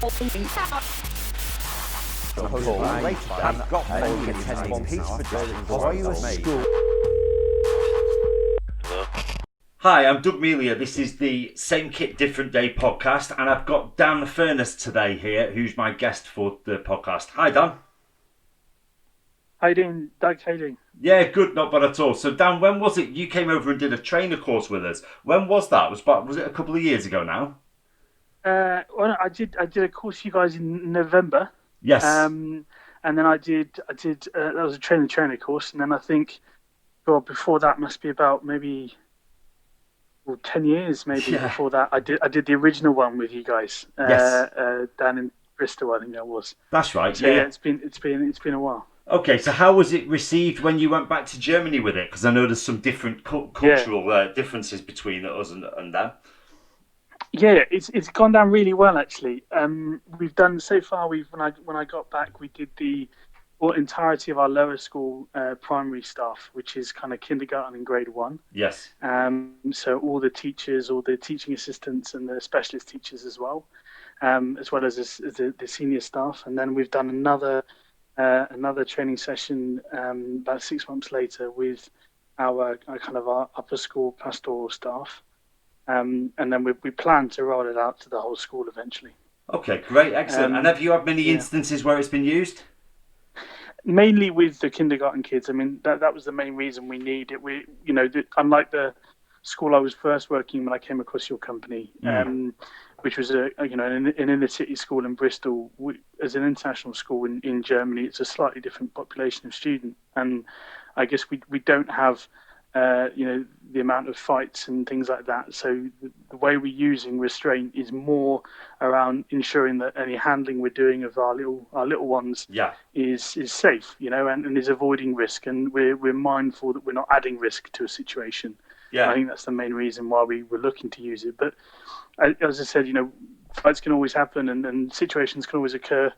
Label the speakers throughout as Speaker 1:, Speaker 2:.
Speaker 1: Hi, I'm Doug Melia. This is the Same Kit Different Day podcast, and I've got Dan Furness today here, who's my guest for the podcast. Hi, Dan.
Speaker 2: How you doing, Doug? How you doing?
Speaker 1: Yeah, good, not bad at all. So, Dan, when was it you came over and did a trainer course with us? When was that? Was it a couple of years ago now?
Speaker 2: Well, I did a course with you guys in November.
Speaker 1: Yes.
Speaker 2: And then I did that was a trainer course, and then I think, well, before that must be about maybe 10 years before that. I did the original one with you guys.
Speaker 1: Yes.
Speaker 2: Down in Bristol, I think that was.
Speaker 1: That's right.
Speaker 2: So, yeah, it's been a while.
Speaker 1: Okay, so how was it received when you went back to Germany with it? Because I know there's some different cultural differences between us and them.
Speaker 2: Yeah, it's gone down really well actually. We've done so far. When I got back, we did the entirety of our lower school primary staff, which is kind of kindergarten and grade 1.
Speaker 1: Yes.
Speaker 2: So all the teachers, all the teaching assistants, and the specialist teachers as well as the senior staff. And then we've done another training session about 6 months later with our upper school pastoral staff. And then we plan to roll it out to the whole school eventually.
Speaker 1: Okay, great, excellent. And have you had many instances where it's been used?
Speaker 2: Mainly with the kindergarten kids. I mean, that was the main reason we need it. Unlike the school I was first working when I came across your company, which was an inner city school in Bristol. As an international school in Germany, it's a slightly different population of student, and I guess we don't have the amount of fights and things like that. So the way we're using restraint is more around ensuring that any handling we're doing of our little ones is safe, and is avoiding risk, and we're mindful that we're not adding risk to a situation. Yeah, I think that's the main reason why we were looking to use it. But as I said, fights can always happen, and situations can always occur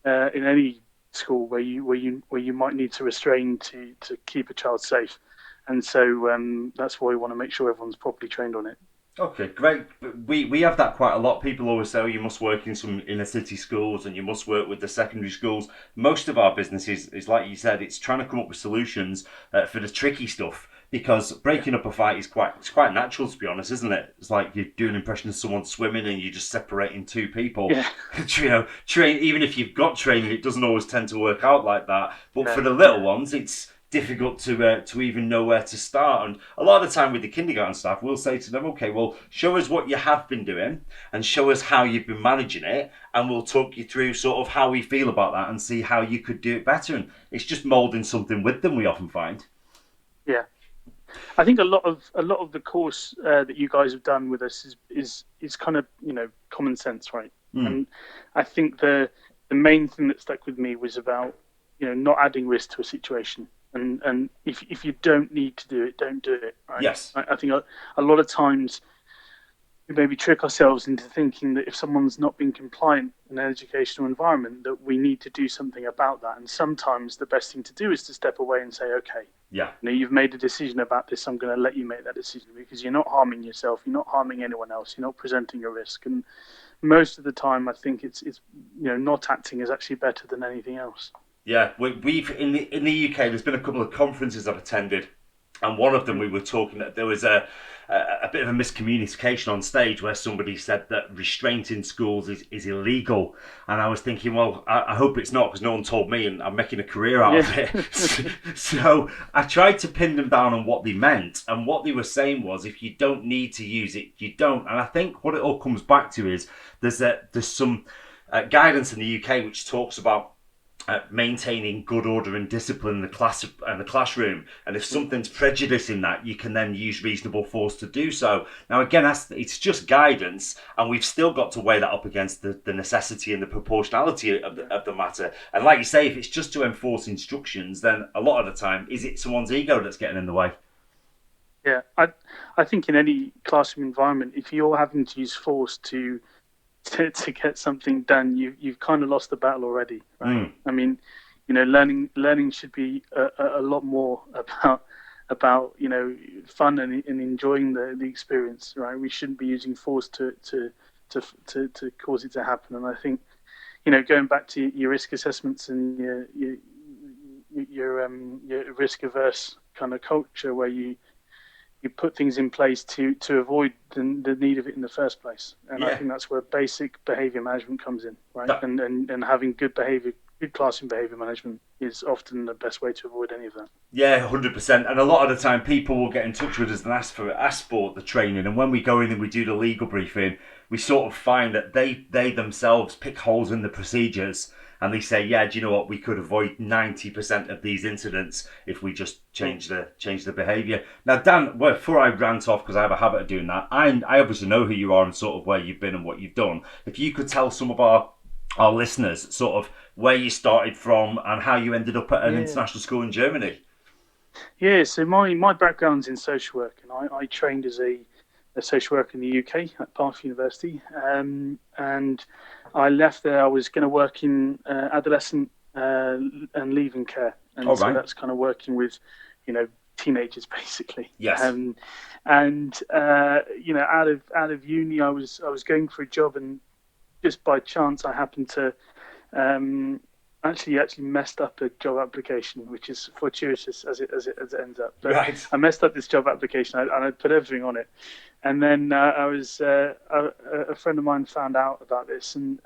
Speaker 2: in any school where you might need to restrain to keep a child safe. And so that's why we want to make sure everyone's properly trained on it.
Speaker 1: Okay, great. We have that quite a lot. People always say, you must work in some inner city schools and you must work with the secondary schools. Most of our business is like you said, it's trying to come up with solutions for the tricky stuff. Because breaking up a fight is quite natural, to be honest, isn't it? It's like you do an impression of someone swimming and you just separating two people. Yeah. Even if you've got training, it doesn't always tend to work out like that. But for the little ones, it's difficult to even know where to start. And a lot of the time with the kindergarten staff, we'll say to them, okay, well, show us what you have been doing and show us how you've been managing it, and we'll talk you through sort of how we feel about that and see how you could do it better. And it's just moulding something with them, we often find.
Speaker 2: Yeah. I think a lot of the course that you guys have done with us is kind of common sense, right? And I think the main thing that stuck with me was about not adding risk to a situation. And if you don't need to do it, don't do it. Right?
Speaker 1: Yes.
Speaker 2: I think a lot of times we maybe trick ourselves into thinking that if someone's not being compliant in an educational environment, that we need to do something about that. And sometimes the best thing to do is to step away and say, okay, you've made a decision about this. I'm going to let you make that decision, because you're not harming yourself. You're not harming anyone else. You're not presenting a risk. And most of the time, I think it's not acting is actually better than anything else.
Speaker 1: Yeah, we've in the UK. There's been a couple of conferences I've attended, and one of them we were talking that there was a bit of a miscommunication on stage where somebody said that restraint in schools is illegal, and I was thinking, well, I hope it's not, because no one told me, and I'm making a career out of it. So I tried to pin them down on what they meant, and what they were saying was, if you don't need to use it, you don't. And I think what it all comes back to is there's some guidance in the UK which talks about maintaining good order and discipline in the classroom, and if something's prejudicing that, you can then use reasonable force to do so. Now again, it's just guidance, and we've still got to weigh that up against the necessity and the proportionality of the matter. And like you say, if it's just to enforce instructions, then a lot of the time, is it someone's ego that's getting in the way?
Speaker 2: Yeah, I think in any classroom environment, if you're having to use force to get something done, you've kind of lost the battle already, right? I mean, learning should be a lot more about fun and enjoying the experience, right? We shouldn't be using force to to cause it to happen. And I think, going back to your risk assessments and your risk averse kind of culture where you put things in place to avoid the need of it in the first place. And I think that's where basic behaviour management comes in, right? And having good classroom behaviour management is often the best way to avoid any of that.
Speaker 1: Yeah, 100%. And a lot of the time, people will get in touch with us and ask for the training. And when we go in and we do the legal briefing, we sort of find that they themselves pick holes in the procedures, and they say, yeah, do you know what? We could avoid 90% of these incidents if we just change the behaviour. Now, Dan, before I rant off, because I have a habit of doing that, I obviously know who you are and sort of where you've been and what you've done. If you could tell some of our listeners sort of where you started from and how you ended up at an international school in Germany.
Speaker 2: Yeah, so my background's in social work, and I trained as a social worker in the UK at Bath University, and I left there. I was going to work in adolescent and leaving care, and so that's kind of working with, teenagers basically.
Speaker 1: Yes.
Speaker 2: And out of uni, I was going for a job, and just by chance, I happened to actually messed up a job application, which is fortuitous as it ends up. But
Speaker 1: right.
Speaker 2: I messed up this job application, and I put everything on it. And then a friend of mine found out about this, and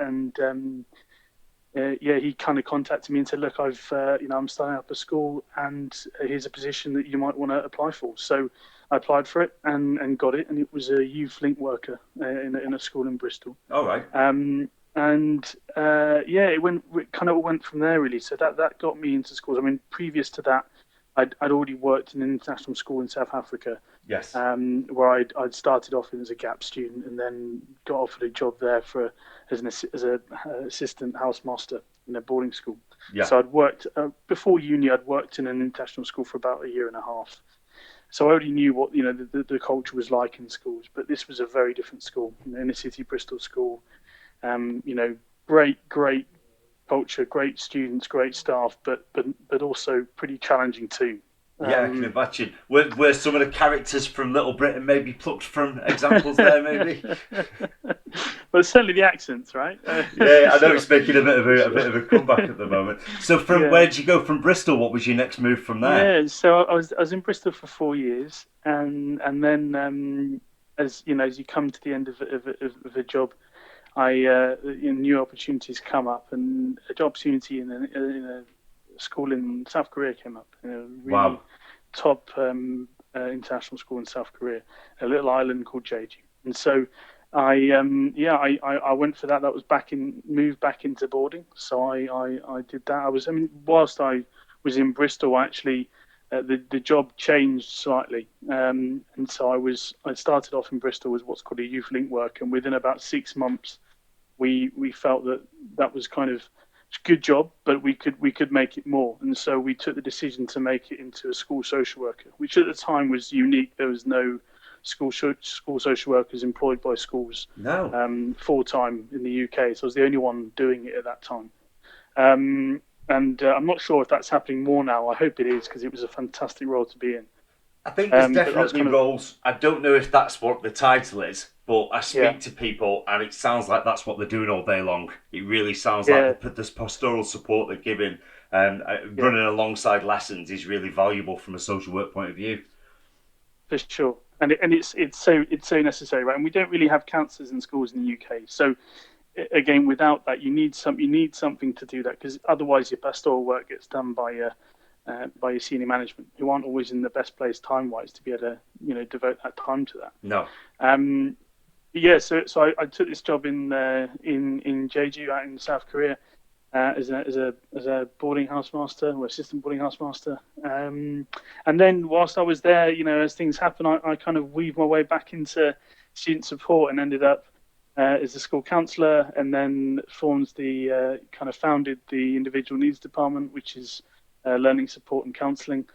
Speaker 2: he kind of contacted me and said, "Look, I'm starting up a school, and here's a position that you might want to apply for." So I applied for it and got it, and it was a youth link worker in a school in Bristol.
Speaker 1: All right.
Speaker 2: It went from there really. So that got me into schools. I mean, previous to that, I'd already worked in an international school in South Africa.
Speaker 1: Yes.
Speaker 2: Where I'd started off as a gap student and then got offered a job there as an assistant housemaster in a boarding school.
Speaker 1: Yeah.
Speaker 2: So I'd worked before uni. I'd worked in an international school for about a year and a half. So I already knew what the culture was like in schools. But this was a very different school, inner city Bristol school. Great culture, great students, great staff, but also pretty challenging too.
Speaker 1: Yeah, I can imagine. Were some of the characters from Little Britain maybe plucked from examples there, maybe?
Speaker 2: Well, certainly the accents, right?
Speaker 1: Yeah, I know it's making a bit of a comeback at the moment. So, where did you go from Bristol? What was your next move from there?
Speaker 2: Yeah, so I was in Bristol for 4 years, and then as you come to the end of a job, new opportunities come up, and a job opportunity in a school in South Korea came up. Really top international school in South Korea, a little island called Jeju. And so I went for that. That was moved back into boarding. So I did that. Whilst I was in Bristol, actually, the job changed slightly. And so I started off in Bristol as what's called a youth link work, and within about 6 months, we felt that was kind of a good job, but we could make it more. And so we took the decision to make it into a school social worker, which at the time was unique. There was no school social workers employed by schools full time in the UK. So I was the only one doing it at that time. And I'm not sure if that's happening more now. I hope it is, because it was a fantastic role to be in.
Speaker 1: I think there's definitely roles. I don't know if that's what the title is, but I speak to people and it sounds like that's what they're doing all day long. It really sounds like this pastoral support they're giving and running alongside lessons is really valuable from a social work point of view.
Speaker 2: For sure, and it's so necessary, right? And we don't really have counsellors in schools in the UK. So again, without that, you need something to do that, because otherwise your pastoral work gets done by your senior management, who aren't always in the best place time-wise to be able to devote that time to that.
Speaker 1: No.
Speaker 2: So I took this job in Jeju out in South Korea as a boarding housemaster or assistant boarding housemaster. And then whilst I was there, as things happen, I kind of weaved my way back into student support and ended up as a school counsellor, and then founded the individual needs department, which is learning support and counselling,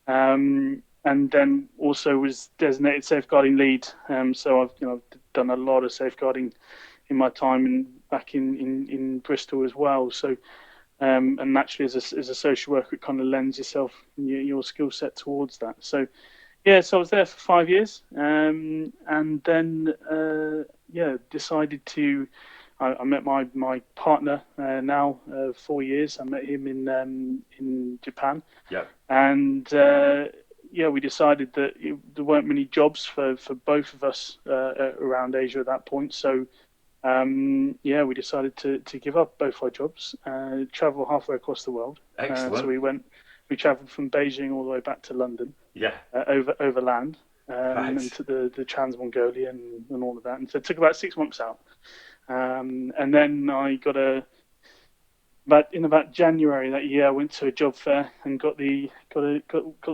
Speaker 2: and then also was designated safeguarding lead. So I've done a lot of safeguarding in my time back in Bristol as well. So and naturally as a social worker, it kind of lends yourself your skill set towards that. So Yeah, so I was there for 5 years, and then decided to. I met my partner now 4 years. I met him in Japan,
Speaker 1: Yeah.
Speaker 2: and we decided that there weren't many jobs for both of us around Asia at that point. So we decided to give up both our jobs, travel halfway across the world. So
Speaker 1: Excellent.
Speaker 2: we travelled from Beijing all the way back to London,
Speaker 1: Yeah.
Speaker 2: overland, and
Speaker 1: Right.
Speaker 2: to the Trans Mongolia and all of that. And so it took about 6 months out. And then I got about January that year, I went to a job fair and got the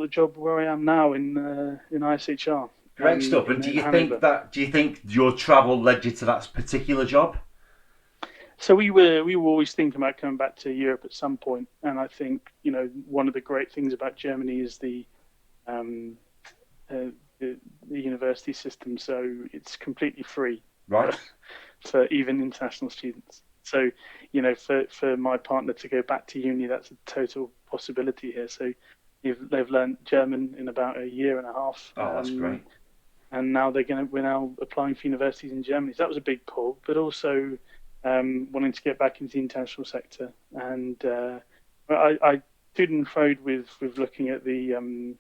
Speaker 2: job where I am now in ISHR
Speaker 1: Great stuff. And
Speaker 2: in Hannover.
Speaker 1: do you think your travel led you to that particular job?
Speaker 2: So we were always thinking about coming back to Europe at some point, and I think one of the great things about Germany is um, the university system. So it's completely free for,
Speaker 1: Right.
Speaker 2: for even international students. So for my partner to go back to uni, that's a total possibility here. So they've learned German in about a year and a half,
Speaker 1: Oh, that's great.
Speaker 2: and now we're now applying for universities in Germany. So that was a big pull, but also wanting to get back into the international sector. And I toed and froed with looking at the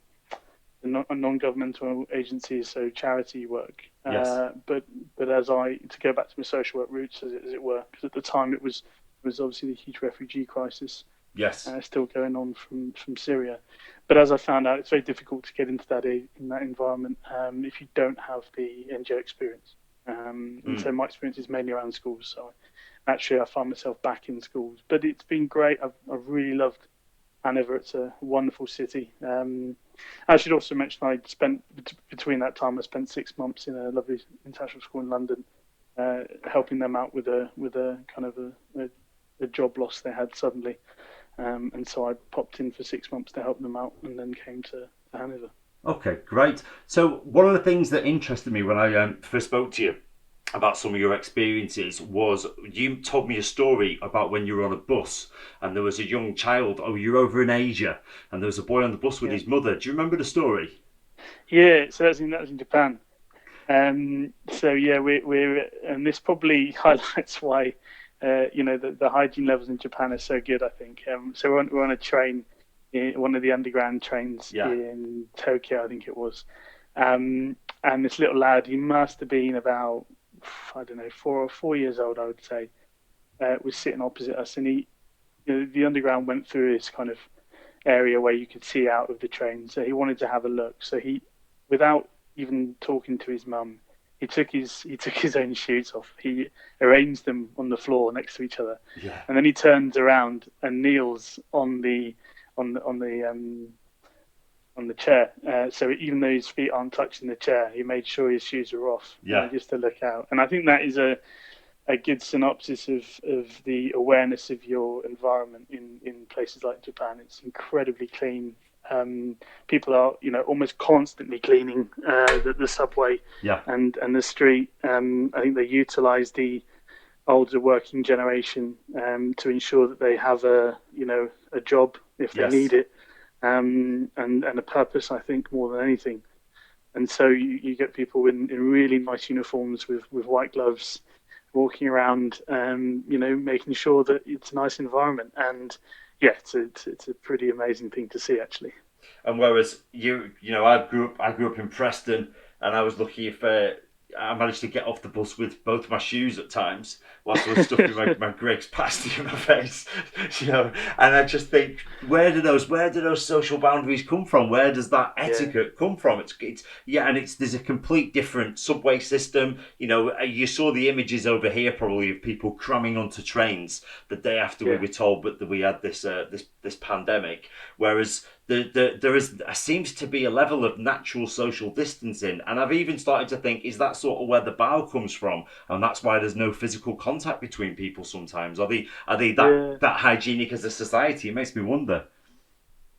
Speaker 2: non-governmental agencies, so charity work.
Speaker 1: Yes.
Speaker 2: But to go back to my social work roots, as it were, because at the time it was obviously the huge refugee crisis
Speaker 1: Yes.
Speaker 2: still going on from Syria. But as I found out, it's very difficult to get into that environment if you don't have the NGO experience. And
Speaker 1: Mm.
Speaker 2: so my experience is mainly around schools. So naturally, I find myself back in schools. But it's been great. I've really loved Hanover. It's a wonderful city. I should also mention I spent between that time. I spent 6 months in a lovely international school in London, helping them out with a kind of a job loss they had suddenly. And so I popped in for 6 months to help them out, and then came to Hanover.
Speaker 1: Okay, great. So one of the things that interested me when I first spoke to you about some of your experiences was you told me a story about when you were on a bus and there was a young child. Oh, you're over in Asia, and there was a boy on the bus with
Speaker 2: Yeah,
Speaker 1: his mother. Do you remember the story?
Speaker 2: yeah. So that was in Japan. So yeah, we're and this probably highlights why the hygiene levels in Japan are so good. I think. So we're on a train, one of the underground trains
Speaker 1: Yeah.
Speaker 2: in Tokyo, I think it was. And this little lad, he must have been about, I don't know, 4 years old, I would say, was sitting opposite us, and the underground went through this kind of area where you could see out of the train. So he wanted to have a look. So without even talking to his mum, he took his own shoes off. He arranged them on the floor next to each other,
Speaker 1: Yeah.
Speaker 2: and then he turns around and kneels on the chair. So even though his feet aren't touching the chair, he made sure his shoes were off,
Speaker 1: Yeah.
Speaker 2: just to look out. And I think that is a good synopsis of the awareness of your environment in places like Japan. It's incredibly clean. People are, almost constantly cleaning the subway
Speaker 1: Yeah.
Speaker 2: and the street. I think they utilize the older working generation to ensure that they have a job if they
Speaker 1: Yes.
Speaker 2: need it, and a purpose. I think more than anything. And so you get people in really nice uniforms with white gloves walking around, making sure that it's a nice environment. And yeah, it's a pretty amazing thing to see, actually.
Speaker 1: And whereas I grew up in Preston, and I was lucky if I managed to get off the bus with both my shoes at times whilst I was stuffing my Greg's pasty in my face, And I just think, where do those social boundaries come from? Where does that
Speaker 2: Yeah,
Speaker 1: etiquette come from? It's yeah, and there's a complete different subway system. You saw the images over here probably of people cramming onto trains the day after we
Speaker 2: yeah,
Speaker 1: were told that we had this pandemic, whereas there seems to be a level of natural social distancing, and I've even started to think, is that sort of where the bow comes from, and that's why there's no physical contact between people sometimes? Are they
Speaker 2: yeah.
Speaker 1: that hygienic as a society? It makes me wonder.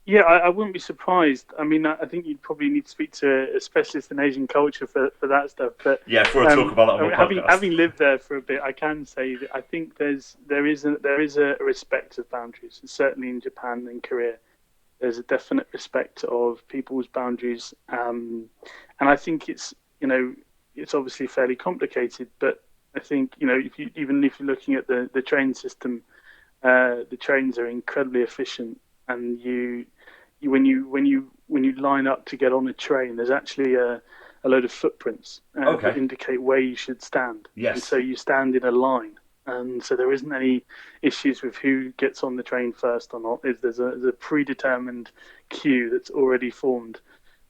Speaker 2: Yeah, I wouldn't be surprised. I mean, I think you'd probably need to speak to a specialist in Asian culture for that stuff. But
Speaker 1: Yeah, for a talk about that
Speaker 2: I
Speaker 1: on
Speaker 2: mean,
Speaker 1: my
Speaker 2: having
Speaker 1: podcast.
Speaker 2: having lived there for a bit, I can say that I think there is a respect of boundaries, certainly in Japan and Korea. there's a definite respect of people's boundaries, and I think it's obviously fairly complicated, but I think if you even if you're looking at the train system, the trains are incredibly efficient, and when you line up to get on a train, there's actually a load of footprints that
Speaker 1: Okay.
Speaker 2: indicate where you should stand, and
Speaker 1: Yes.
Speaker 2: so you stand in a line, and so there isn't any issues with who gets on the train first or not. There's a predetermined queue that's already formed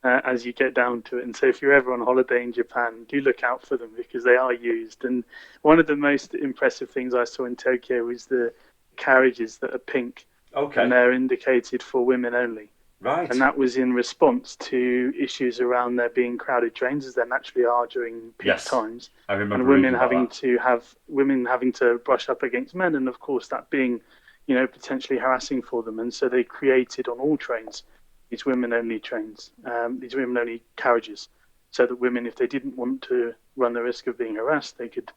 Speaker 2: as you get down to it. And so if you're ever on holiday in Japan, do look out for them because they are used. And one of the most impressive things I saw in Tokyo was the carriages that are pink and
Speaker 1: Okay.
Speaker 2: they're indicated for women only. And
Speaker 1: Right.
Speaker 2: that was in response to issues around there being crowded trains, as there naturally are during peak
Speaker 1: Yes.
Speaker 2: times,
Speaker 1: I
Speaker 2: and
Speaker 1: remember
Speaker 2: women
Speaker 1: reading about
Speaker 2: having
Speaker 1: that.
Speaker 2: to have women having to brush up against men, and of course that being, potentially harassing for them. And so they created on all trains these women-only trains, these women-only carriages, so that women, if they didn't want to run the risk of being harassed, they could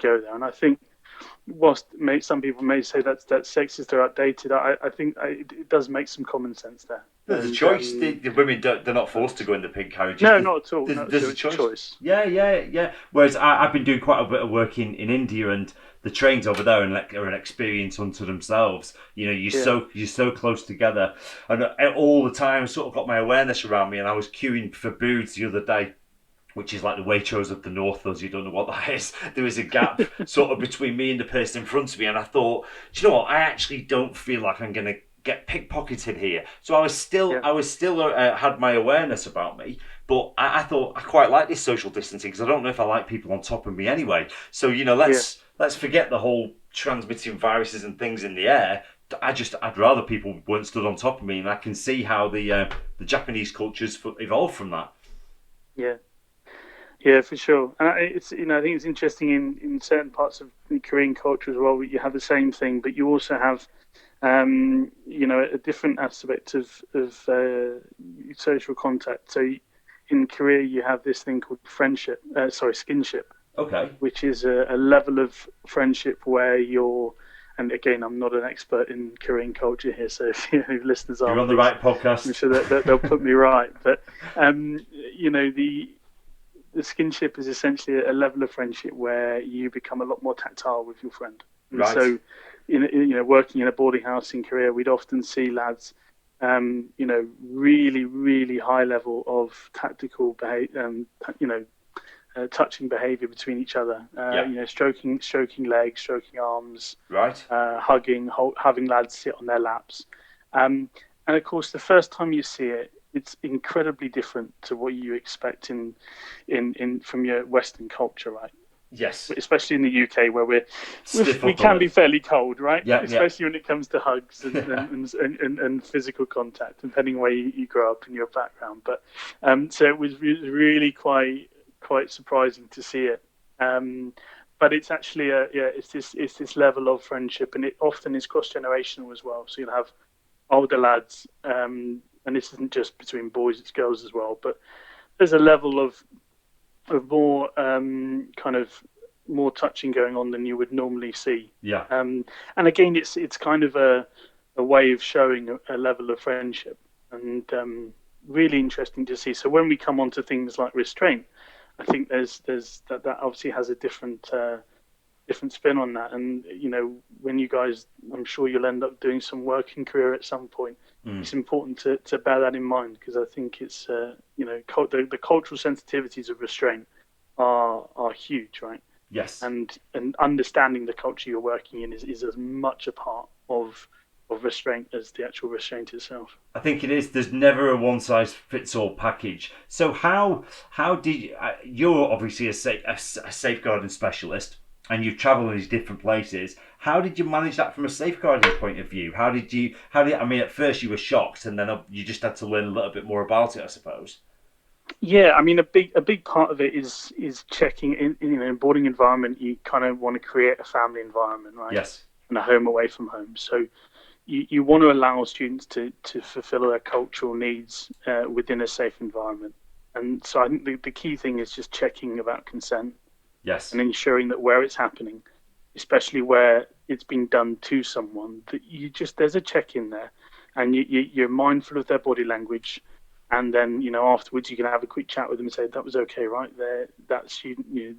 Speaker 2: go there. And I think whilst some people may say that's sexist or outdated, I think it does make some common sense there.
Speaker 1: There's a
Speaker 2: And
Speaker 1: choice. The women they're not forced to go in the pink carriages.
Speaker 2: no, not at all. Not at
Speaker 1: There's
Speaker 2: all.
Speaker 1: a
Speaker 2: It's a
Speaker 1: choice.
Speaker 2: choice.
Speaker 1: Yeah, yeah, yeah. Whereas I've been doing quite a bit of work in India, and the trains over there are an experience unto themselves.
Speaker 2: Yeah,
Speaker 1: you're so close together, and all the time, I sort of got my awareness around me. And I was queuing for booths the other day, which is like the Waitrose of the North. Those who don't know what that is, there is a gap sort of between me and the person in front of me, and I thought, do you know what? I actually don't feel like I'm going to get pickpocketed here. So
Speaker 2: yeah,
Speaker 1: I was still had my awareness about me, but I thought I quite like this social distancing because I don't know if I like people on top of me anyway. So
Speaker 2: yeah,
Speaker 1: let's forget the whole transmitting viruses and things in the air. I'd rather people weren't stood on top of me, and I can see how the Japanese cultures evolved from that.
Speaker 2: yeah, yeah, for sure. And I think it's interesting in certain parts of the Korean culture as well. You have the same thing, but you also have a different aspect of social contact. So in Korea, you have this thing called skinship,
Speaker 1: Okay.
Speaker 2: which is a level of friendship where you're, and again, I'm not an expert in Korean culture here, so if listeners are,
Speaker 1: You're on the
Speaker 2: please,
Speaker 1: right
Speaker 2: I'm
Speaker 1: podcast.
Speaker 2: sure that they'll put me right. But the skinship is essentially a level of friendship where you become a lot more tactile with your friend. And
Speaker 1: Right.
Speaker 2: so, working in a boarding house in Korea, we'd often see lads, really, really high level of tactical behavior, touching behavior between each other.
Speaker 1: Yeah.
Speaker 2: Stroking legs, stroking arms,
Speaker 1: Right.
Speaker 2: having lads sit on their laps. And of course, the first time you see it, it's incredibly different to what you expect in from your Western culture, right?
Speaker 1: Yes.
Speaker 2: Especially in the UK, where
Speaker 1: Stiff
Speaker 2: we
Speaker 1: upper
Speaker 2: can be
Speaker 1: lip.
Speaker 2: fairly cold, right?
Speaker 1: Yeah. Yeah.
Speaker 2: Especially when it comes to hugs and physical contact, depending where you grow up in your background. But so it was really quite surprising to see it. But it's actually it's this level of friendship, and it often is cross generational as well. So you'll have older lads, and this isn't just between boys; it's girls as well. But there's a level of more kind of more touching going on than you would normally see.
Speaker 1: Yeah.
Speaker 2: And again, it's kind of a way of showing a level of friendship, and really interesting to see. So when we come on to things like restraint, I think there's that obviously has a different spin on that. And when you guys, I'm sure you'll end up doing some working career at some point.
Speaker 1: Mm.
Speaker 2: It's important to bear that in mind because I think it's the cultural sensitivities of restraint are huge, right?
Speaker 1: Yes.
Speaker 2: And understanding the culture you're working in is as much a part of restraint as the actual restraint itself.
Speaker 1: I think it is. There's never a one size fits all package. So how did you're obviously a safeguarding specialist, and you've travelled in these different places. How did you manage that from a safeguarding point of view? I mean, at first you were shocked, and then you just had to learn a little bit more about it, I suppose.
Speaker 2: Yeah, I mean a big part of it is checking in a boarding environment. You kind of want to create a family environment, right?
Speaker 1: Yes.
Speaker 2: And a home away from home. So you want to allow students to fulfill their cultural needs within a safe environment. And so I think the key thing is just checking about consent
Speaker 1: Yes.
Speaker 2: and ensuring that where it's happening, especially where it's being done to someone, that there's a check in there. and you're mindful of their body language, and then afterwards you can have a quick chat with them and say that was okay, right there, that's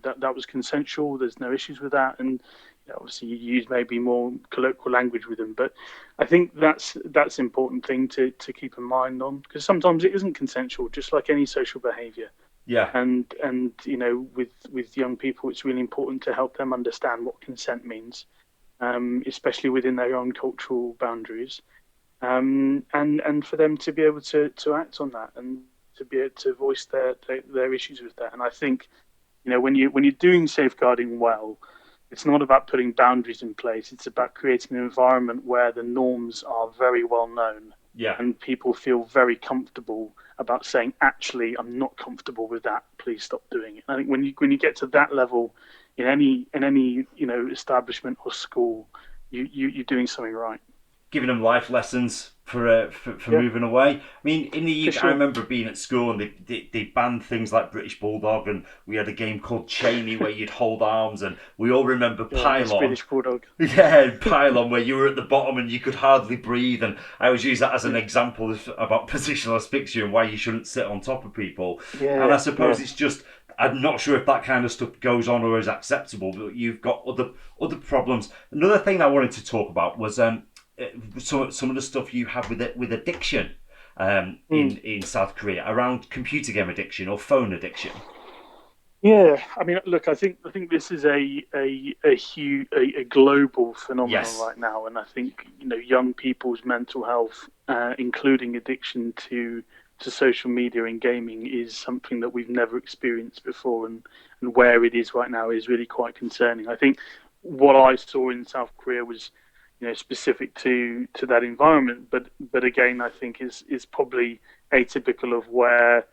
Speaker 2: that was consensual, there's no issues with that, and obviously you use maybe more colloquial language with them. But I think that's important thing to keep in mind on, because sometimes it isn't consensual, just like any social behaviour.
Speaker 1: Yeah.
Speaker 2: And with young people, it's really important to help them understand what consent means, especially within their own cultural boundaries, and for them to be able to act on that, and to be able to voice their issues with that. And I think when you're doing safeguarding well, it's not about putting boundaries in place. It's about creating an environment where the norms are very well known,
Speaker 1: Yeah.
Speaker 2: and people feel very comfortable about saying, actually, I'm not comfortable with that. Please stop doing it. I think when you get to that level in any establishment or school, you're doing something right.
Speaker 1: Giving them life lessons for
Speaker 2: Yeah,
Speaker 1: moving away. I mean, in the
Speaker 2: for
Speaker 1: UK, I
Speaker 2: sure.
Speaker 1: remember being at school and they banned things like British Bulldog, and we had a game called Cheney where you'd hold arms, and we all remember
Speaker 2: Yeah, it's
Speaker 1: Pylon.
Speaker 2: British Bulldog.
Speaker 1: Yeah, Pylon, where you were at the bottom and you could hardly breathe, and I always use that as an
Speaker 2: Yeah,
Speaker 1: example about positional asphyxia and why you shouldn't sit on top of people. And I
Speaker 2: yeah,
Speaker 1: suppose
Speaker 2: yeah.
Speaker 1: it's just, I'm not sure if that kind of stuff goes on or is acceptable, but you've got other problems. Another thing I wanted to talk about was some of the stuff you have with addiction
Speaker 2: Mm.
Speaker 1: in South Korea around computer game addiction or phone addiction.
Speaker 2: Yeah, I mean, look, I think this is a huge a global phenomenon
Speaker 1: Yes.
Speaker 2: right now, and I think young people's mental health, including addiction to social media and gaming, is something that we've never experienced before, and where it is right now is really quite concerning. I think what I saw in South Korea was specific to that environment, but again, I think is probably atypical of where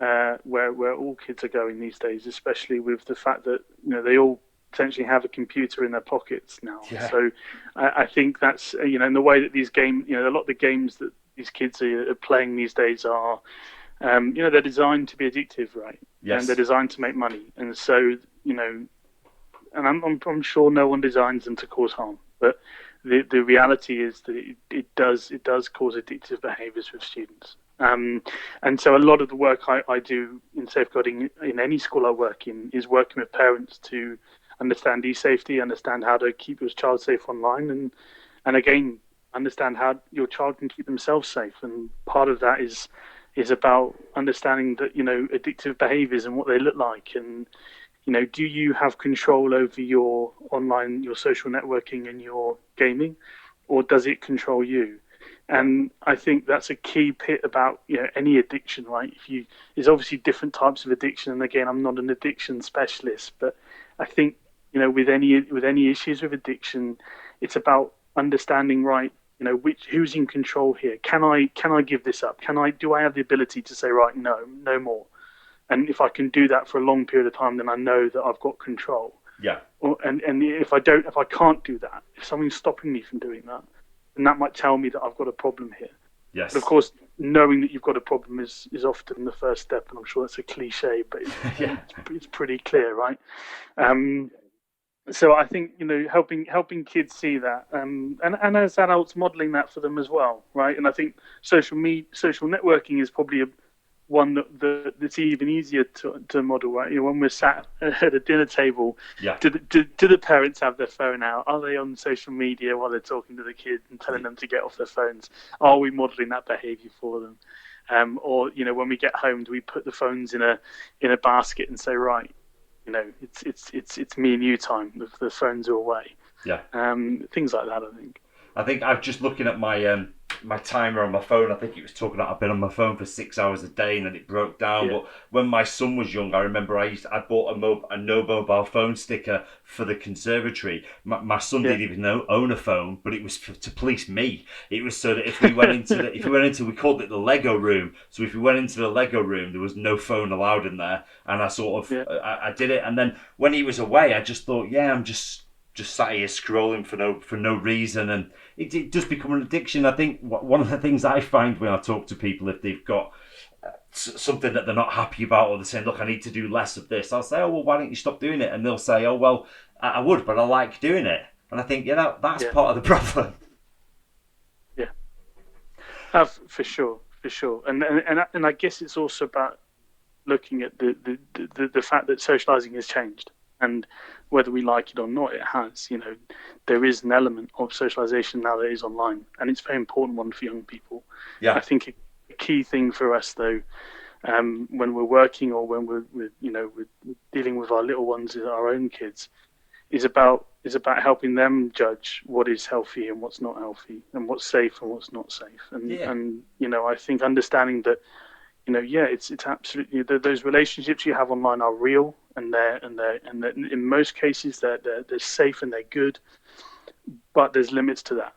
Speaker 2: all kids are going these days, especially with the fact that they all potentially have a computer in their pockets now.
Speaker 1: Yeah.
Speaker 2: So I think that's in the way that these games, a lot of the games that these kids are playing these days are, they're designed to be addictive, right? And they're
Speaker 1: Yes.
Speaker 2: designed to make money, and so and I'm sure no one designs them to cause harm, but the reality is that it does cause addictive behaviours with students. And so a lot of the work I do in safeguarding in any school I work in is working with parents to understand e-safety, understand how to keep your child safe online, and again understand how your child can keep themselves safe. And part of that is about understanding that addictive behaviours and what they look like, and do you have control over your online, your social networking and your gaming, or does it control you?
Speaker 1: Yeah.
Speaker 2: And I think that's a key bit about any addiction, right? There's obviously different types of addiction, and again, I'm not an addiction specialist, but I think with any issues with addiction, it's about understanding, right? Who's in control here? Can I give this up? Do I have the ability to say, right, no more? And if I can do that for a long period of time, then I know that I've got control.
Speaker 1: Yeah.
Speaker 2: And if I can't do that, if something's stopping me from doing that, then that might tell me that I've got a problem here. But of
Speaker 1: Yes.
Speaker 2: course, knowing that you've got a problem is often the first step, and I'm sure that's a cliche, but
Speaker 1: Yeah.
Speaker 2: it's pretty clear, right? Um, so I think helping kids see that, and as adults modeling that for them as well, right? And I think social networking is probably one that's even easier to model, right? When we're sat at a dinner table,
Speaker 1: Yeah.
Speaker 2: do the parents have their phone out? Are they on social media while they're talking to the kids and telling them to get off their phones? Are we modeling that behaviour for them? Or when we get home, do we put the phones in a basket and say, right, it's me and you time. The phones are away.
Speaker 1: Yeah.
Speaker 2: Things like that, I think.
Speaker 1: I think I'm just looking at my timer on my phone. I think it was talking about I've been on my phone for 6 hours a day, and then it broke down.
Speaker 2: Yeah,
Speaker 1: But when my son was young, I remember I bought a no mobile phone sticker for the conservatory. My son
Speaker 2: yeah,
Speaker 1: didn't even own a phone, but it was to police me. It was so that if we went into we called it the Lego room. So if we went into the Lego room, there was no phone allowed in there, and I sort of
Speaker 2: yeah,
Speaker 1: I did it. And then when he was away, I just thought, yeah, I'm just sat here scrolling for no reason, and it does become an addiction. I think one of the things I find when I talk to people, if they've got something that they're not happy about, or they're saying, look, I need to do less of this, I'll say, oh well, why don't you stop doing it? And they'll say, oh well, I would, but I like doing it. And I think, yeah, that's
Speaker 2: yeah,
Speaker 1: part of the problem.
Speaker 2: yeah. For sure, for sure. And I guess it's also about looking at the fact that socializing has changed, and whether we like it or not, it has. There is an element of socialization now that is online, and it's a very important one for young people. I
Speaker 1: Yeah,
Speaker 2: think a key thing for us, though, when we're working or when we're dealing with our little ones, our own kids, is about helping them judge what is healthy and what's not healthy, and what's safe and what's not safe. And
Speaker 1: yeah,
Speaker 2: and I think understanding that, yeah, it's absolutely, those relationships you have online are real, and they're in most cases they're safe and they're good, but there's limits to that.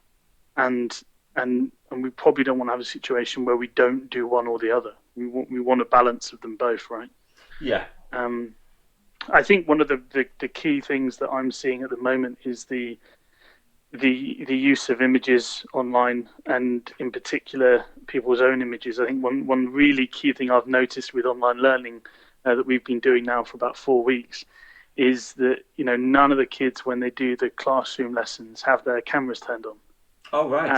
Speaker 2: And and and we probably don't want to have a situation where we don't do one or the other. We want a balance of them both, right?
Speaker 1: yeah.
Speaker 2: um I think one of the key things that I'm seeing at the moment is the use of images online, and in particular people's own images. I think one really key thing I've noticed with online learning, that we've been doing now for about 4 weeks, is that none of the kids, when they do the classroom lessons, have their cameras turned on.
Speaker 1: Oh, right.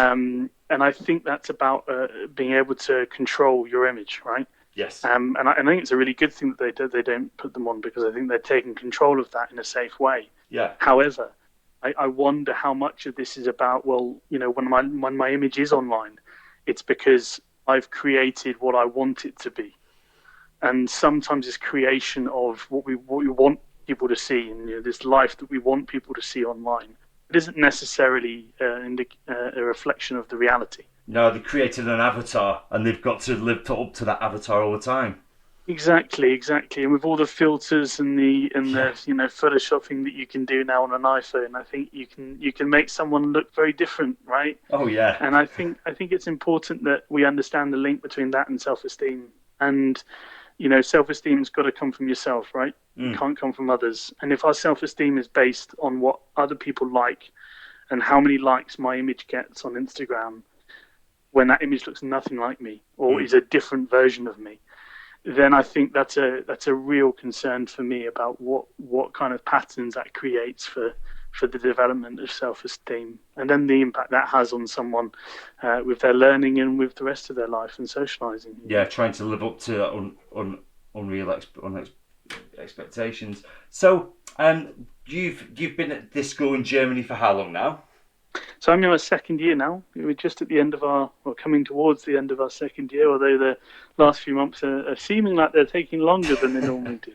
Speaker 2: And I think that's about being able to control your image, right?
Speaker 1: Yes.
Speaker 2: And I think it's a really good thing that they don't put them on, because I think they're taking control of that in a safe way.
Speaker 1: Yeah.
Speaker 2: However, I wonder how much of this is about, well, when my image is online, it's because I've created what I want it to be. And sometimes it's creation of what we want people to see, and this life that we want people to see online. It isn't necessarily a reflection of the reality.
Speaker 1: No, they created an avatar and they've got to up to that avatar all the time.
Speaker 2: Exactly, exactly. And with all the filters and the
Speaker 1: Yeah.
Speaker 2: photoshopping that you can do now on an iPhone, I think you can make someone look very different, right?
Speaker 1: Oh, yeah.
Speaker 2: And I think it's important that we understand the link between that and self-esteem. And self-esteem's got to come from yourself, right? It
Speaker 1: Mm.
Speaker 2: can't come from others. And if our self-esteem is based on what other people like and how many likes my image gets on Instagram, when that image looks nothing like me or
Speaker 1: Mm.
Speaker 2: is a different version of me, then I think that's a real concern for me about what kind of patterns that creates for the development of self-esteem, and then the impact that has on someone, with their learning and with the rest of their life and socializing.
Speaker 1: Yeah, trying to live up to unreal expectations. So, you've been at this school in Germany for how long now?
Speaker 2: So I'm in our second year now. We're just at the end of or coming towards the end of our second year, although the last few months are seeming like they're taking longer than they normally do.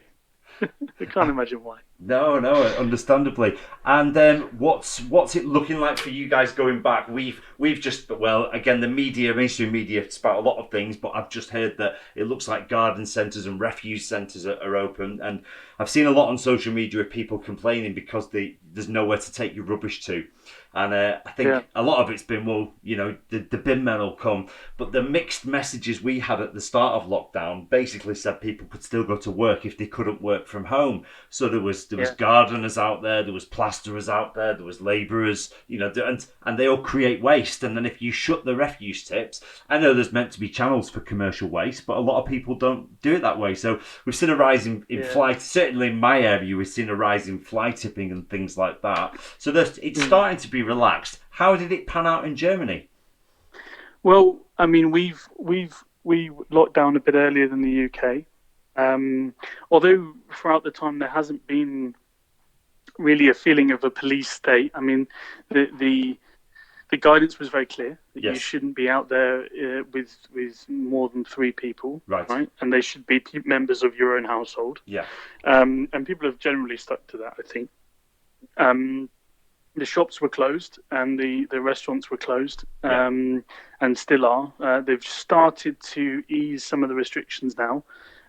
Speaker 2: I can't imagine why.
Speaker 1: No, no, understandably. And what's it looking like for you guys going back? We've just, well, again, the media, mainstream media, spout a lot of things, but I've just heard that it looks like garden centres and refuge centres are open, and I've seen a lot on social media of people complaining because there's nowhere to take your rubbish to. And I
Speaker 2: Yeah,
Speaker 1: think a lot of it's been, well, the bin men will come. But the mixed messages we had at the start of lockdown basically said people could still go to work if they couldn't work from home. So there was
Speaker 2: yeah,
Speaker 1: gardeners out there was plasterers out there was labourers, and they all create waste. And then if you shut the refuse tips, I know there's meant to be channels for commercial waste, but a lot of people don't do it that way. So we've seen a rise in
Speaker 2: yeah.
Speaker 1: fly, certainly in my area, we've seen a rise in fly tipping and things like that. So it's
Speaker 2: Mm.
Speaker 1: starting to be relaxed. How did it pan out in Germany?
Speaker 2: Well, I mean, we locked down a bit earlier than the UK. Although throughout the time there hasn't been really a feeling of a police state. I mean, the guidance was very clear that you
Speaker 1: Yes.
Speaker 2: shouldn't be out there with more than three people,
Speaker 1: Right.
Speaker 2: right? And they should be members of your own household.
Speaker 1: Yeah.
Speaker 2: And people have generally stuck to that, I think. Um, the shops were closed and the restaurants were closed,
Speaker 1: Yeah.
Speaker 2: and still are. They've started to ease some of the restrictions now,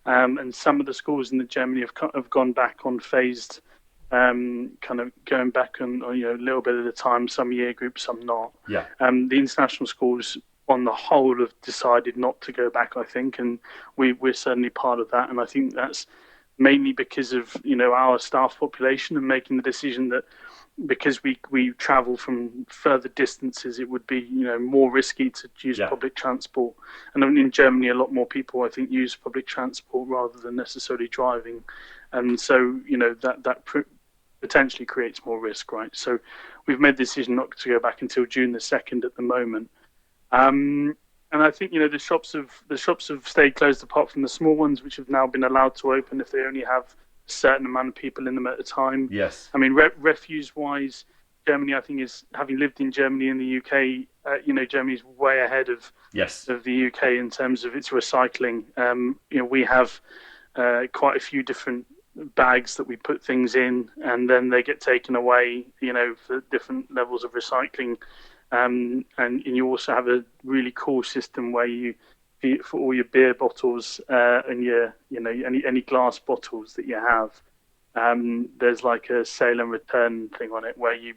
Speaker 2: and some of the schools in Germany have gone back on phased, kind of going back on a little bit at a time. Some year groups, some not.
Speaker 1: Yeah.
Speaker 2: The international schools, on the whole, have decided not to go back, I think, and we're certainly part of that. And I think that's mainly because of our staff population, and making the decision that because we travel from further distances, it would be more risky to use
Speaker 1: Yeah.
Speaker 2: public transport. And in Germany, a lot more people, I think, use public transport rather than necessarily driving, and so that potentially creates more risk, right? So we've made the decision not to go back until June the 2nd at the moment. And I think the shops have stayed closed apart from the small ones, which have now been allowed to open if they only have a certain amount of people in them at a time.
Speaker 1: Yes.
Speaker 2: I mean, refuse wise, Germany, I think, is having lived in Germany and the UK. Germany's way ahead of
Speaker 1: Yes.
Speaker 2: of the UK in terms of its recycling. We have quite a few different bags that we put things in, and then they get taken away. For different levels of recycling. And you also have a really cool system where for all your beer bottles and your any glass bottles that you have. There's like a sale and return thing on it where you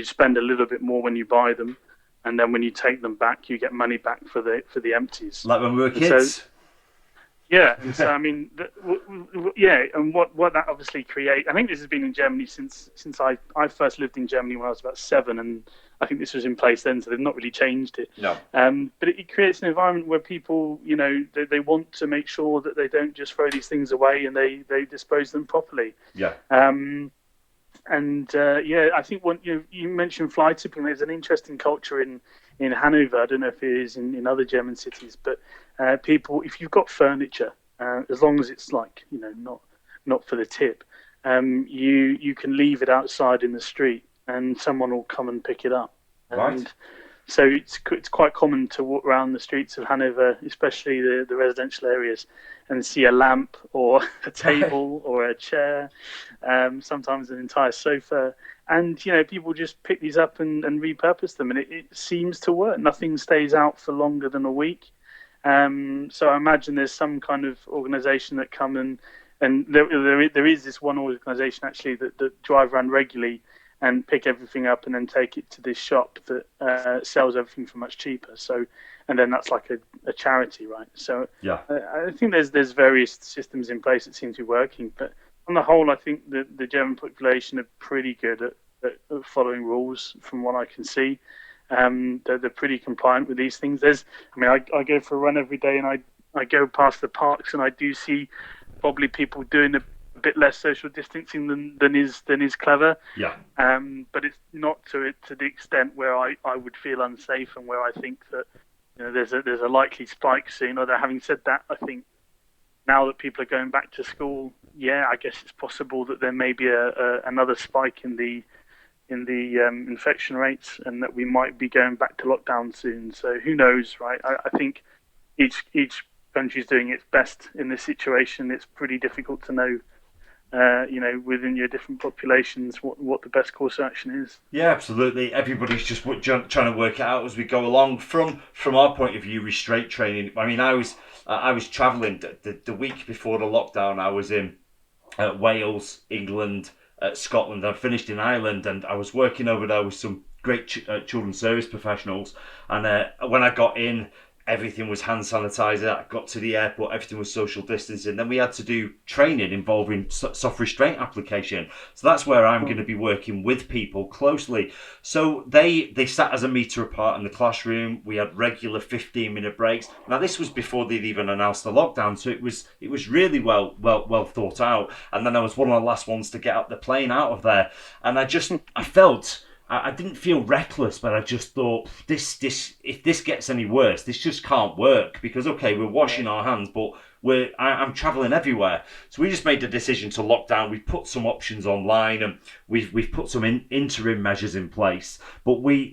Speaker 2: spend a little bit more when you buy them, and then when you take them back, you get money back for the empties.
Speaker 1: Like when we were
Speaker 2: And so
Speaker 1: kids.
Speaker 2: yeah, and so I mean, yeah, and what that obviously create. I think this has been in Germany since I first lived in Germany when I was about 7, and I think this was in place then, so they've not really changed it.
Speaker 1: No.
Speaker 2: But it creates an environment where people, they want to make sure that they don't just throw these things away and they dispose them properly.
Speaker 1: Yeah.
Speaker 2: I think when you mentioned fly tipping, there's an interesting culture in Hanover. I don't know if it is in other German cities, but people, if you've got furniture, as long as it's like not for the tip, you can leave it outside in the street, and someone will come and pick it up. And
Speaker 1: Right.
Speaker 2: so it's quite common to walk around the streets of Hanover, especially the residential areas, and see a lamp or a table or a chair, sometimes an entire sofa. And people just pick these up and repurpose them, and it seems to work. Nothing stays out for longer than a week. So I imagine there's some kind of organisation that come and there is this one organisation actually that drive around regularly and pick everything up and then take it to this shop that sells everything for much cheaper. So, and then that's like a charity, right? So
Speaker 1: Yeah.
Speaker 2: I think there's various systems in place that seem to be working, but on the whole, I think the German population are pretty good at following rules, from what I can see. They're pretty compliant with these things. I go for a run every day, and I go past the parks, and I do see probably people doing a bit less social distancing than is clever.
Speaker 1: Yeah.
Speaker 2: But it's not to the extent where I would feel unsafe, and where I think that there's a likely spike soon. Although having said that, I think now that people are going back to school, yeah, I guess it's possible that there may be another spike in the infection rates, and that we might be going back to lockdown soon. So who knows, right? I think each country's doing its best in this situation. It's pretty difficult to know, within your different populations, what the best course of action is.
Speaker 1: Yeah, absolutely. Everybody's just trying to work it out as we go along. From our point of view, restraint training. I mean, I was travelling the week before the lockdown. I was in Wales, England, Scotland. I finished in Ireland, and I was working over there with some great children's service professionals. And when I got in, everything was hand sanitizer. I got to the airport, everything was social distancing. Then we had to do training involving soft restraint application. So that's where I'm going to be working with people closely. So they sat as a metre apart in the classroom. We had regular 15-minute breaks. Now this was before they'd even announced the lockdown, so it was really well thought out. And then I was one of the last ones to get up the plane out of there, and I felt. I didn't feel reckless, but I just thought, this if this gets any worse, this just can't work, because okay, we're washing our hands, but I'm travelling everywhere. So we just made the decision to lock down. We've put some options online, and we've put some interim measures in place. But we're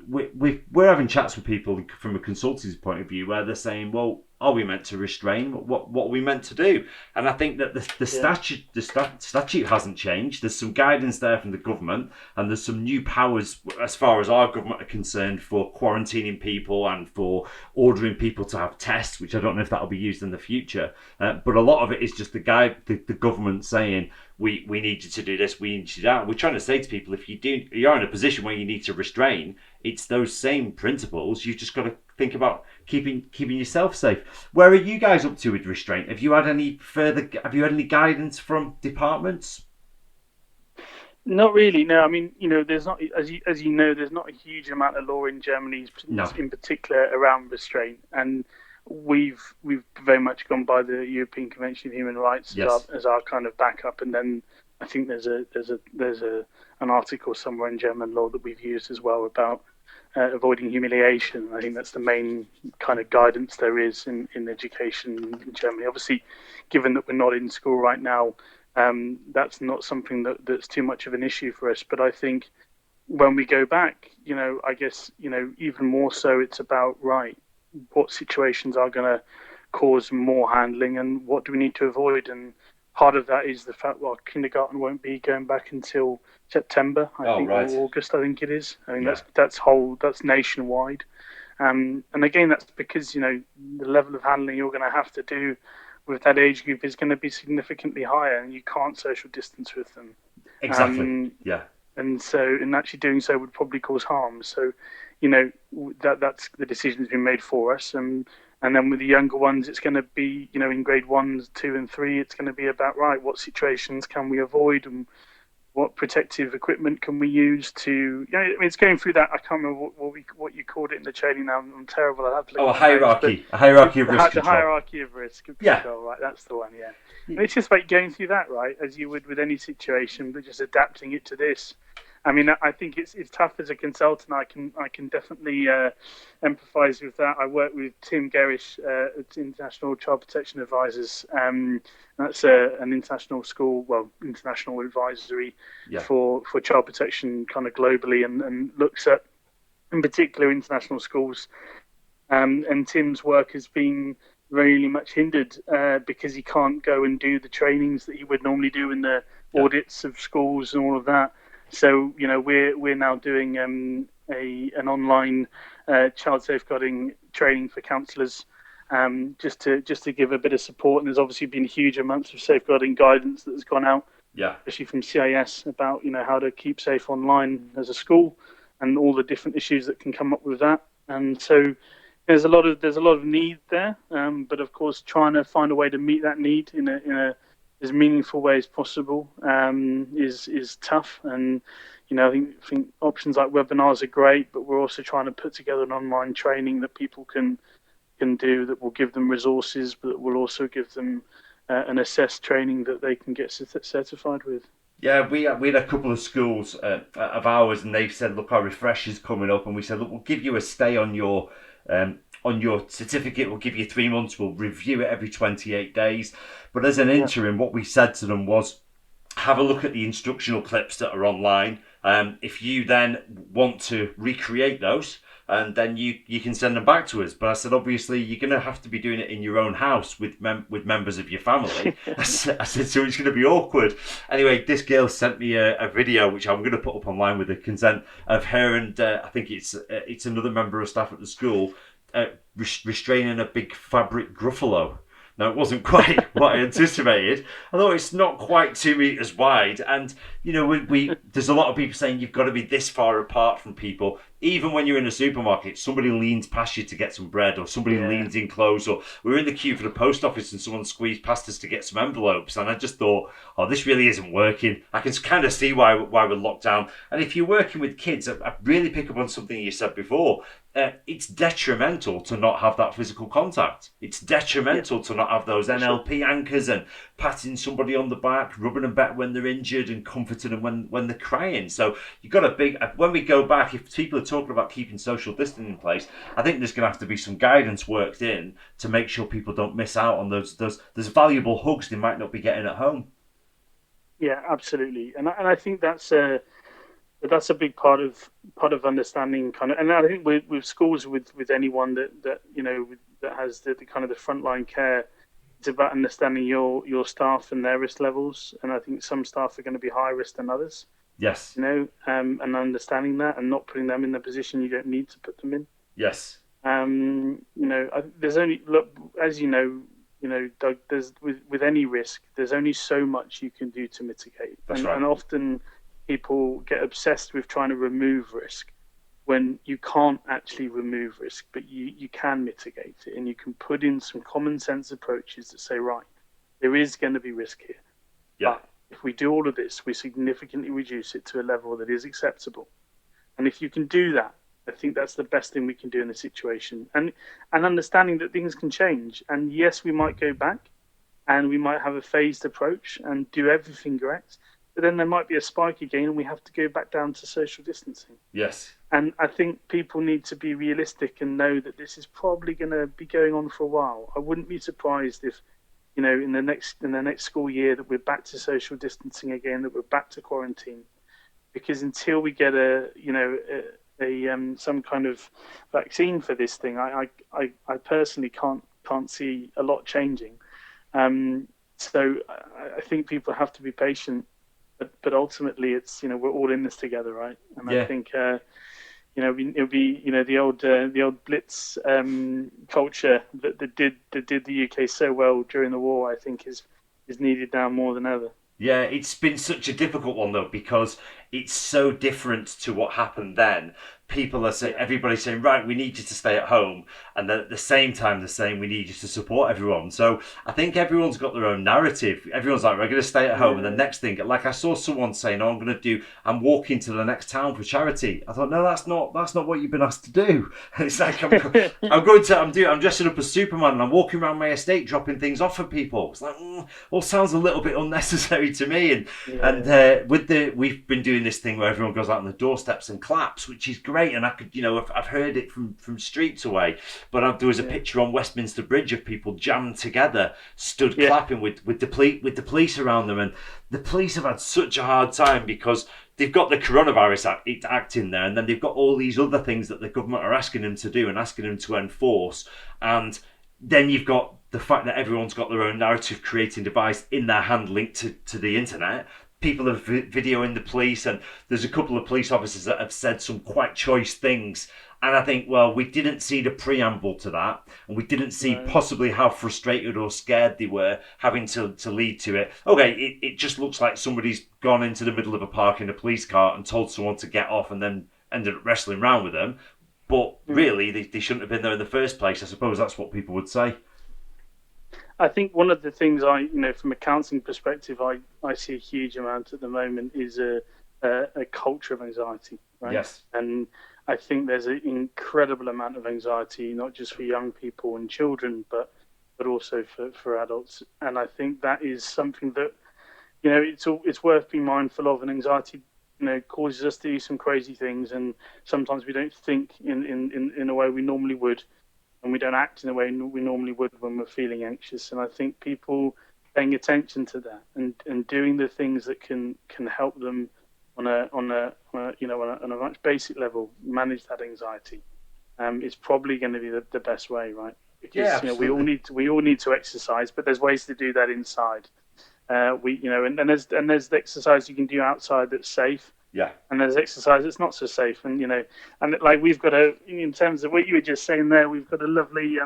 Speaker 1: having chats with people from a consultancy point of view, where they're saying, well, are we meant to restrain? What are we meant to do? And I think that the statute hasn't changed. There's some guidance there from the government, and there's some new powers as far as our government are concerned for quarantining people and for ordering people to have tests, which I don't know if that'll be used in the future. But a lot of it is just the government saying, we need you to do this, we need you to do that. We're trying to say to people, if you're in a position where you need to restrain, it's those same principles. You've just got to think about keeping yourself safe. Where are you guys up to with restraint? Have you had any guidance from departments?
Speaker 2: Not really. No, I mean, there's not, as you know, there's not a huge amount of law in Germany,
Speaker 1: No.
Speaker 2: in particular around restraint, and we've very much gone by the European Convention of Human Rights
Speaker 1: Yes.
Speaker 2: as our kind of backup, and then I think there's an article somewhere in German law that we've used as well about avoiding humiliation. I think that's the main kind of guidance there is in education in Germany. Obviously, given that we're not in school right now, that's not something that's too much of an issue for us. But I think when we go back, I guess, even more so, it's about, right, what situations are going to cause more handling and what do we need to avoid? And part of that is the fact, well, kindergarten won't be going back until September, I think,
Speaker 1: right.
Speaker 2: or August, I think it is. I mean,
Speaker 1: Yeah.
Speaker 2: that's nationwide. And again, that's because, the level of handling you're going to have to do with that age group is going to be significantly higher, and you can't social distance with them.
Speaker 1: Exactly. Yeah.
Speaker 2: And actually doing so would probably cause harm. So, that's the decision's been made for us. And then with the younger ones, it's going to be, in grade 1, 2, and 3, it's going to be about, right, what situations can we avoid and what protective equipment can we use to, it's going through that. I can't remember what you called it in the training now. I'm terrible. I have to look
Speaker 1: a hierarchy of risk
Speaker 2: the
Speaker 1: control.
Speaker 2: hierarchy of risk control, right? That's the one, yeah. And it's just like going through that, right, as you would with any situation, but just adapting it to this. I mean, I think it's tough as a consultant. I can definitely empathise with that. I work with Tim Gerrish at International Child Protection Advisors. That's an international international advisory for child protection kind of globally, and looks at, in particular, international schools. And Tim's work has been really much hindered because he can't go and do the trainings that he would normally do in the audits of schools and all of that. So we're now doing an online child safeguarding training for counsellors, just to give a bit of support. And there's obviously been huge amounts of safeguarding guidance that has gone out, especially from CIS, about how to keep safe online as a school and all the different issues that can come up with that. And so there's a lot of need there, but of course trying to find a way to meet that need in a as meaningful way as possible is tough. And I think options like webinars are great, but we're also trying to put together an online training that people can do, that will give them resources, but will also give them an assessed training that they can get certified with.
Speaker 1: Yeah, we had a couple of schools of ours, and they've said, look, our refresher's coming up, and we said, look, we'll give you a stay on your certificate. We'll give you 3 months. We'll review it every 28 days. But as an interim, what we said to them was, have a look at the instructional clips that are online. If you then want to recreate those, and then you can send them back to us. But I said, obviously, you're going to have to be doing it in your own house with members of your family. I said, so it's going to be awkward. Anyway, this girl sent me a video, which I'm going to put up online with the consent of her, and I think it's another member of staff at the school restraining a big fabric gruffalo. Now, it wasn't quite what I anticipated. Although it's not quite 2 meters wide, and there's a lot of people saying you've got to be this far apart from people. Even when you're in a supermarket, somebody leans past you to get some bread, or somebody leans in close, or we were in the queue for the post office and someone squeezed past us to get some envelopes, and I just thought, oh, this really isn't working. I can kind of see why we're locked down. And if you're working with kids, I really pick up on something you said before. It's detrimental to not have that physical contact. It's detrimental to not have those NLP anchors and patting somebody on the back, rubbing them back when they're injured, and comforting them when they're crying. So you've got when we go back, if people are talking about keeping social distancing in place, I think there's going to have to be some guidance worked in to make sure people don't miss out on those valuable hugs they might not be getting at home.
Speaker 2: Yeah, absolutely. And I think that's a big part of understanding kind of, and I think with schools, with anyone that has the kind of the frontline care, it's about understanding your staff and their risk levels. And I think some staff are going to be higher risk than others.
Speaker 1: Yes.
Speaker 2: And understanding that and not putting them in the position you don't need to put them in.
Speaker 1: Yes.
Speaker 2: There's only, look, as Doug, with any risk, there's only so much you can do to mitigate.
Speaker 1: That's right.
Speaker 2: And often people get obsessed with trying to remove risk when you can't actually remove risk, but you can mitigate it, and you can put in some common sense approaches that say, right, there is going to be risk here.
Speaker 1: Yeah.
Speaker 2: But if we do all of this, we significantly reduce it to a level that is acceptable. And if you can do that, I think that's the best thing we can do in the situation. And understanding that things can change. And yes, we might go back and we might have a phased approach and do everything correct. But then there might be a spike again and we have to go back down to social distancing.
Speaker 1: Yes.
Speaker 2: And I think people need to be realistic and know that this is probably going to be going on for a while. I wouldn't be surprised if, in the next school year that we're back to social distancing again, that we're back to quarantine, because until we get some kind of vaccine for this thing, I personally can't see a lot changing. So I think people have to be patient, but ultimately it's we're all in this together, right? And I
Speaker 1: Yeah.
Speaker 2: think it'll be the old Blitz culture that did the UK so well during the war. I think is needed now more than ever.
Speaker 1: Yeah, it's been such a difficult one though because it's so different to what happened then. People are saying,
Speaker 2: Yeah,
Speaker 1: everybody's saying, right, we need you to stay at home, and then at the same time they're saying we need you to support everyone. So I think everyone's got their own narrative. Everyone's like, we're going to stay at home, and the
Speaker 2: yeah,
Speaker 1: next thing, like I saw someone saying, oh, I'm walking to the next town for charity. I thought, no, that's not what you've been asked to do. And it's like I'm dressing up as Superman, and I'm walking around my estate dropping things off for people. It's like, all sounds a little bit unnecessary to me. And
Speaker 2: yeah,
Speaker 1: we've been doing this thing where everyone goes out on the doorsteps and claps, which is great. And I could, I've heard it from streets away. But there was a
Speaker 2: yeah,
Speaker 1: picture on Westminster Bridge of people jammed together, stood
Speaker 2: yeah.
Speaker 1: clapping with the police around them. And the police have had such a hard time because they've got the coronavirus act in there, and then they've got all these other things that the government are asking them to do and asking them to enforce. And then you've got the fact that everyone's got their own narrative creating device in their hand linked to the internet. People are videoing the police, and there's a couple of police officers that have said some quite choice things. And I think, well, we didn't see the preamble to that, and we didn't see
Speaker 2: Right.
Speaker 1: possibly how frustrated or scared they were having to lead to it. Okay, it just looks like somebody's gone into the middle of a park in a police car and told someone to get off and then ended up wrestling around with them. But
Speaker 2: Mm.
Speaker 1: really, they shouldn't have been there in the first place. I suppose that's what people would say.
Speaker 2: I think one of the things from a counselling perspective, I see a huge amount at the moment is a culture of anxiety, right?
Speaker 1: Yes.
Speaker 2: And I think there's an incredible amount of anxiety, not just for young people and children, but also for adults. And I think that is something that it's worth being mindful of. And anxiety, causes us to do some crazy things, and sometimes we don't think in a way we normally would, and we don't act in the way we normally would when we're feeling anxious. And I think people paying attention to that and doing the things that can help them on a much basic level manage that anxiety is probably going to be the best way, right?
Speaker 1: Yeah,
Speaker 2: Because
Speaker 1: absolutely.
Speaker 2: we all need to exercise, but there's ways to do that inside. And there's the exercise you can do outside that's safe,
Speaker 1: Yeah.
Speaker 2: and there's exercise that's not so safe. And like we've got in terms of what you were just saying there, we've got a lovely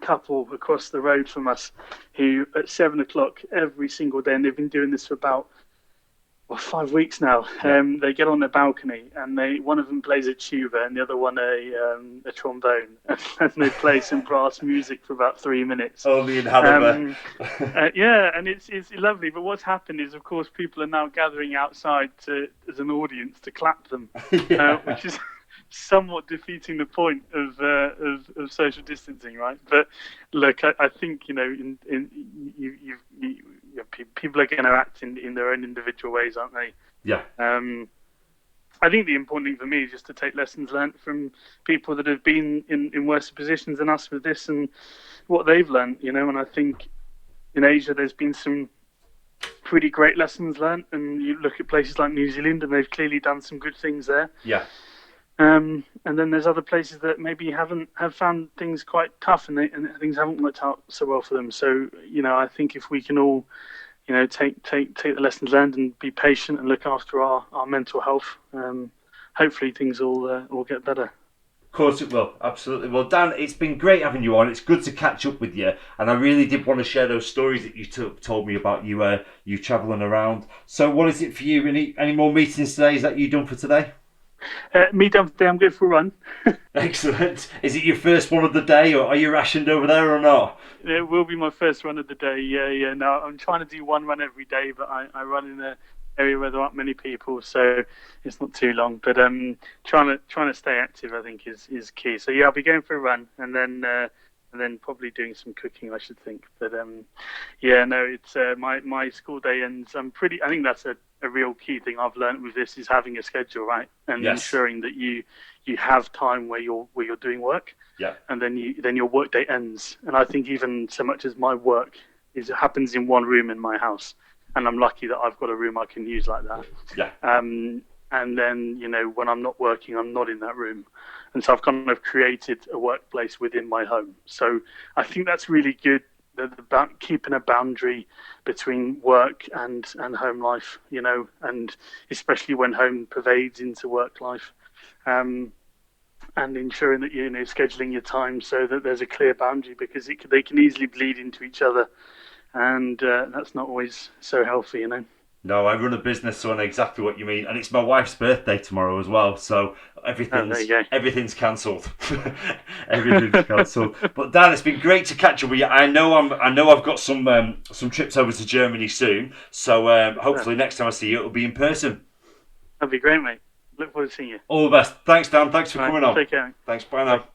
Speaker 2: couple across the road from us who at 7 o'clock every single day, and they've been doing this for about 5 weeks now.
Speaker 1: Yeah.
Speaker 2: They get on the balcony, and one of them plays a tuba and the other one a trombone, and they play some brass music for about 3 minutes.
Speaker 1: Only in Hannover.
Speaker 2: Yeah, and it's lovely. But what's happened is, of course, people are now gathering outside as an audience to clap them,
Speaker 1: Yeah.
Speaker 2: which is somewhat defeating the point of social distancing, right? But look, I think people are going to act in their own individual ways, aren't they?
Speaker 1: Yeah.
Speaker 2: I think the important thing for me is just to take lessons learned from people that have been in worse positions than us with this and what they've learned, And I think in Asia there's been some pretty great lessons learned, and you look at places like New Zealand and they've clearly done some good things there.
Speaker 1: Yeah.
Speaker 2: And then there's other places that maybe have found things quite tough, and things haven't worked out so well for them. So I think if we can all take the lessons learned and be patient and look after our mental health, hopefully things all get better.
Speaker 1: Of course it will. Absolutely. Well, Dan, it's been great having you on. It's good to catch up with you, and I really did want to share those stories that you told me about you travelling around. So, what is it for you? Any more meetings today? Is that you done for today?
Speaker 2: Me done today. I'm going for a run.
Speaker 1: Excellent. Is it your first one of the day, or are you rationed over there or not?
Speaker 2: It will be my first run of the day. Yeah. No, I'm trying to do one run every day, but I run in an area where there aren't many people, so it's not too long. But trying to stay active, I think, is key. So yeah, I'll be going for a run, and then probably doing some cooking, I should think. But yeah, no, it's my school day ends. I think that's a a real key thing I've learned with this is having a schedule, right, and
Speaker 1: Yes.
Speaker 2: ensuring that you have time where you're doing work,
Speaker 1: Yeah.
Speaker 2: and then your work day ends. And I think even so much as my work happens in one room in my house, and I'm lucky that I've got a room I can use like that.
Speaker 1: Yeah.
Speaker 2: And then, when I'm not working, I'm not in that room. And so I've kind of created a workplace within my home. So I think that's really good, about keeping a boundary between work and home life, and especially when home pervades into work life. And ensuring that you're scheduling your time so that there's a clear boundary, because they can easily bleed into each other, and that's not always so healthy.
Speaker 1: No, I run a business, so I know exactly what you mean, and it's my wife's birthday tomorrow as well, so everything's cancelled. Everything's cancelled. But Dan, it's been great to catch up with you. I know I've got some trips over to Germany soon, so hopefully next time I see you, it'll be in person.
Speaker 2: That'd be great, mate. Look forward to seeing you.
Speaker 1: All the best. Thanks, Dan. Thanks for coming on.
Speaker 2: Take care.
Speaker 1: Thanks. Bye now. Bye.